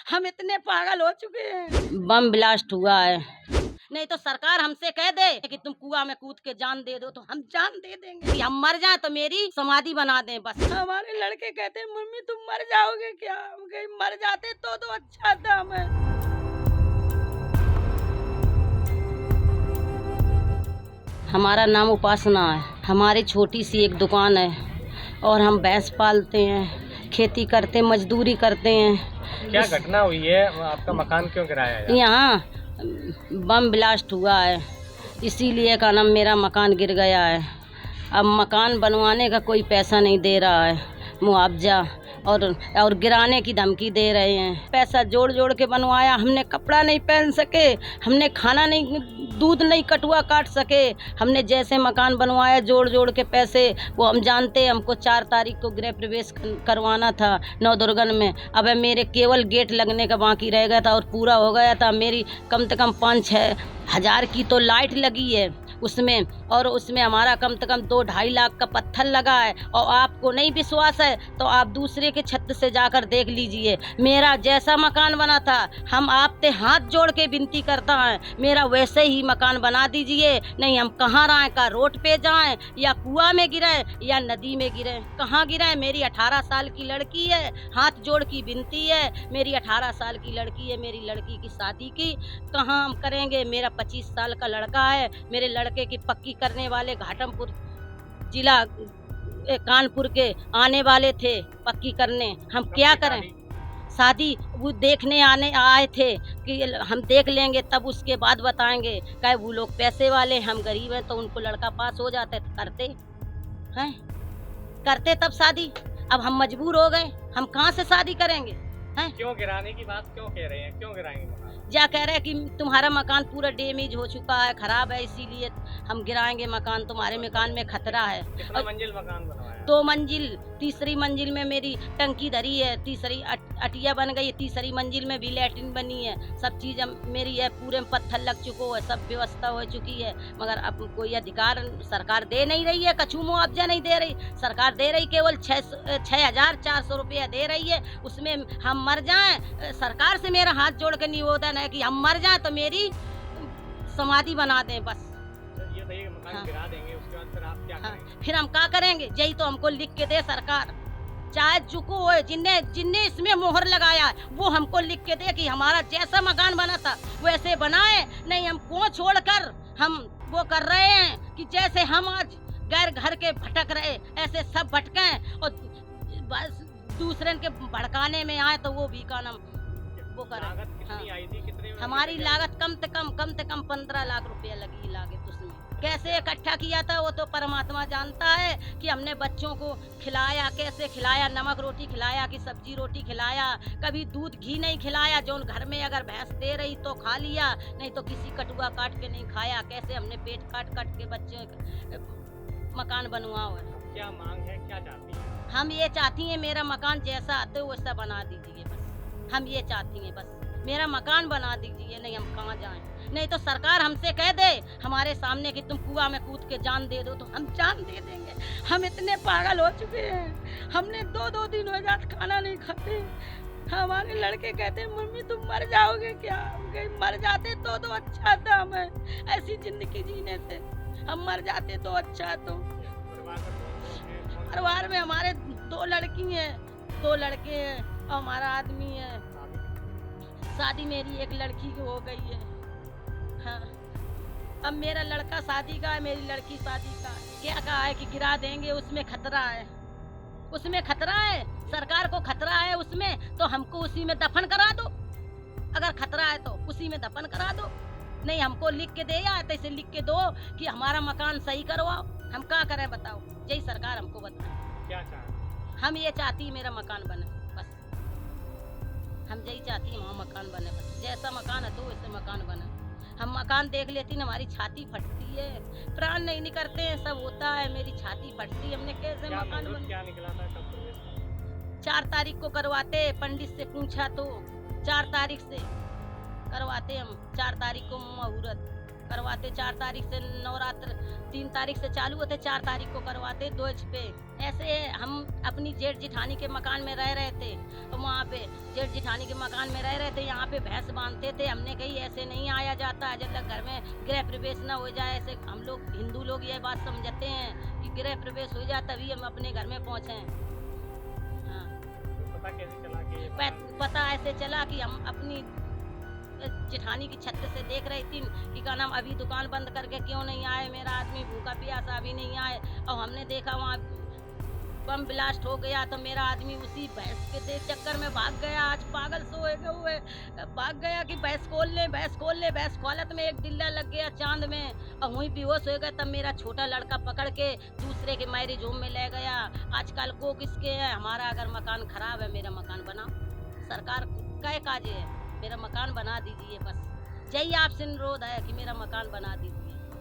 हम इतने पागल हो चुके हैं। बम ब्लास्ट हुआ है, नहीं तो सरकार हमसे कह दे कि तुम कुआं में कूद के जान दे दो तो हम जान दे देंगे। कि हम मर जाए तो मेरी समाधि बना दें बस। हमारे लड़के कहते हैं मम्मी तुम मर जाओगे क्या? हम कहे मर जाते तो अच्छा था। हमें हमारा नाम उपासना है। हमारी छोटी सी एक दुकान है और हम भैंस पालते हैं, खेती करते, मजदूरी करते हैं। क्या घटना हुई है? आपका मकान क्यों गिराया है? यहाँ बम ब्लास्ट हुआ है, इसीलिए का नाम मेरा मकान गिर गया है। अब मकान बनवाने का कोई पैसा नहीं दे रहा है, मुआवजा और गिराने की धमकी दे रहे हैं। पैसा जोड़ जोड़ के बनवाया, हमने कपड़ा नहीं पहन सके, हमने खाना नहीं, दूध नहीं कटुआ काट सके। हमने जैसे मकान बनवाया जोड़ जोड़ के पैसे, वो हम जानते हैं। हमको 4 तारीख को गृह प्रवेश करवाना था नवदुर्गन में। अब मेरे केवल गेट लगने का बाकी रह गया था और पूरा हो गया था। मेरी कम से कम 5-6 हज़ार की तो लाइट लगी है उसमें, और उसमें हमारा कम से कम 2-2.5 लाख का पत्थर लगा है। और आपको नहीं विश्वास है तो आप दूसरे के छत से जाकर देख लीजिए। मेरा जैसा मकान बना था, हम आपसे हाथ जोड़ के विनती करता है, मेरा वैसे ही मकान बना दीजिए। नहीं हम कहाँ रहें, का रोड पे जाएं या कुआं में गिरे या नदी में गिरे, कहाँ गिरे? मेरी 18 साल की लड़की है, हाथ जोड़ की विनती है। मेरी 18 साल की लड़की है, मेरी लड़की की शादी की कहाँ हम करेंगे? मेरा 25 साल का लड़का है, मेरे लड़के की पक्की करने वाले घाटमपुर जिला कानपुर के आने वाले थे पक्की करने। हम क्या करें? शादी वो देखने आए थे कि हम देख लेंगे तब उसके बाद बताएंगे। क्या वो लोग पैसे वाले, हम गरीब हैं, तो उनको लड़का पास हो जाते तो करते तब शादी। अब हम मजबूर हो गए, हम कहाँ से शादी करेंगे? हैं? क्यों गिराने की बात क्यों कह रहे हैं? क्यों गिराएंगे मकान? क्या कह रहे हैं कि तुम्हारा मकान पूरा डैमेज हो चुका है, खराब है, इसीलिए हम गिराएंगे मकान, तुम्हारे मकान में खतरा है। कितना मंजिल मकान बनवाया? 2 मंजिल, तीसरी मंजिल में मेरी टंकी धरी है, तीसरी अटिया बन गई है, तीसरी मंजिल में भी लैट्रिन बनी है, सब चीज़ मेरी है, पूरे में पत्थर लग चुको है, सब व्यवस्था हो चुकी है। मगर अब कोई अधिकार सरकार दे नहीं रही है, कछु मुआवजा नहीं दे रही सरकार। दे रही केवल 6,400 रुपया दे रही है। उसमें हम मर जाएं, सरकार से मेरा हाथ जोड़ के निवेदन है कि हम मर जाएं तो मेरी समाधि बना दें बस। ये मकान गिरा देंगे, उसके बाद फिर आप क्या करेंगे? फिर हम क्या करेंगे? यही तो हमको लिख के दे सरकार, चाहे चुको हो, जिनने इसमें मोहर लगाया वो हमको लिख के दे कि हमारा जैसा मकान बना था वैसे बनाए। नहीं हम को छोड़कर हम वो कर रहे हैं कि जैसे हम आज गैर घर के भटक रहे, ऐसे सब भटकें और बस दूसरे के भड़काने में आए तो वो भी का नाम वो करें। लागत कितनी आई थी? कितने में? हमारी लागत कम से कम 15 लाख रुपया लगी लागत। उसमें कैसे इकट्ठा किया था वो तो परमात्मा जानता है कि हमने बच्चों को खिलाया, कैसे खिलाया, नमक रोटी खिलाया कि सब्जी रोटी खिलाया, कभी दूध घी नहीं खिलाया। जो घर में अगर भैंस दे रही तो खा लिया, नहीं तो किसी कटुआ काट के नहीं खाया। कैसे हमने पेट काट काट के बच्चे मकान बनवा हुआ है। क्या मांग है, क्या चाहती है? हम ये चाहती हैं मेरा मकान जैसा आते हो वैसा बना दीजिए बस। हम ये चाहती हैं बस, मेरा मकान बना दीजिए। नहीं हम कहाँ जाएं? नहीं तो सरकार हमसे कह दे हमारे सामने कि तुम कुआं में कूद के जान दे दो तो हम जान दे देंगे। हम इतने पागल हो चुके हैं, हमने 2-2 दिन हो जाते खाना नहीं खाते। हमारे लड़के कहते हैं मम्मी तुम मर जाओगे क्या? हम कहे मर जाते तो अच्छा था, हमें ऐसी जिंदगी जीने से हम मर जाते तो अच्छा। तो परिवार में हमारे 2 लड़की हैं, 2 लड़के हैं और हमारा आदमी है। शादी मेरी एक लड़की की हो गई है। हाँ, अब मेरा लड़का शादी का है, मेरी लड़की शादी का। क्या कहा है कि गिरा देंगे, उसमें खतरा है, उसमें खतरा है, सरकार को खतरा है उसमें, तो हमको उसी में दफन करा दो। अगर खतरा है तो उसी में दफन करा दो। नहीं हमको लिख के दे या ऐसे लिख के दो कि हमारा मकान सही करवाओ। हम क्या करें बताओ? यही सरकार हमको बताए। क्या चाहते? हम ये चाहती है मेरा मकान बने बस। हम यही चाहती है वहाँ मकान बने बस, जैसा मकान है तो वैसे मकान बने। हम मकान देख लेती न हमारी छाती फटती है, प्राण नहीं निकलते हैं, सब होता है, मेरी छाती फटती है। हमने कैसे मकान बना? क्या निकला था कब प्रवेश? 4 तारीख को करवाते, पंडित से पूछा तो 4 तारीख से करवाते हम। 4 तारीख को मुहूर्त, करवाते, 4 तारीख से नवरात्र 3 तारीख से चालू होते, 4 तारीख को करवाते ध्वज पे। ऐसे हम अपनी जेठ जिठानी के मकान में रह रहे थे, तो वहाँ पे जेठ जिठानी के मकान में रह रहे थे, यहाँ पे भैंस बांधते थे। हमने कही ऐसे नहीं आया जाता है, जब तक घर में गृह प्रवेश न हो जाए। ऐसे हम लोग हिंदू लोग ये बात समझते हैं कि गृह प्रवेश हो जाए तभी हम अपने घर में पहुँचें। हाँ, तो पता कैसे चला कि ये पता ऐसे चला कि हम अपनी जेठानी की छत से देख रही थी कि क्या नाम अभी दुकान बंद करके क्यों नहीं आए, मेरा आदमी भूखा प्यासा अभी नहीं आए। और हमने देखा वहाँ बम ब्लास्ट हो गया, तो मेरा आदमी उसी भैंस के चक्कर में भाग गया। आज पागल सोए हुए भाग गया कि भैंस खोल ले, भैंस खोल ले। भैंस खोलत में एक डिल्ला लग गया चांद में और वहीं बेहोश हो गया। तब मेरा छोटा लड़का पकड़ के दूसरे के मैरिज होम में ले गया। आजकल को किसके है, हमारा अगर मकान खराब है, मेरा मकान बनाओ। सरकार का काज है, मेरा मकान बना दीजिए, बस यही आपसे अनुरोध है कि मेरा मकान बना दीजिए।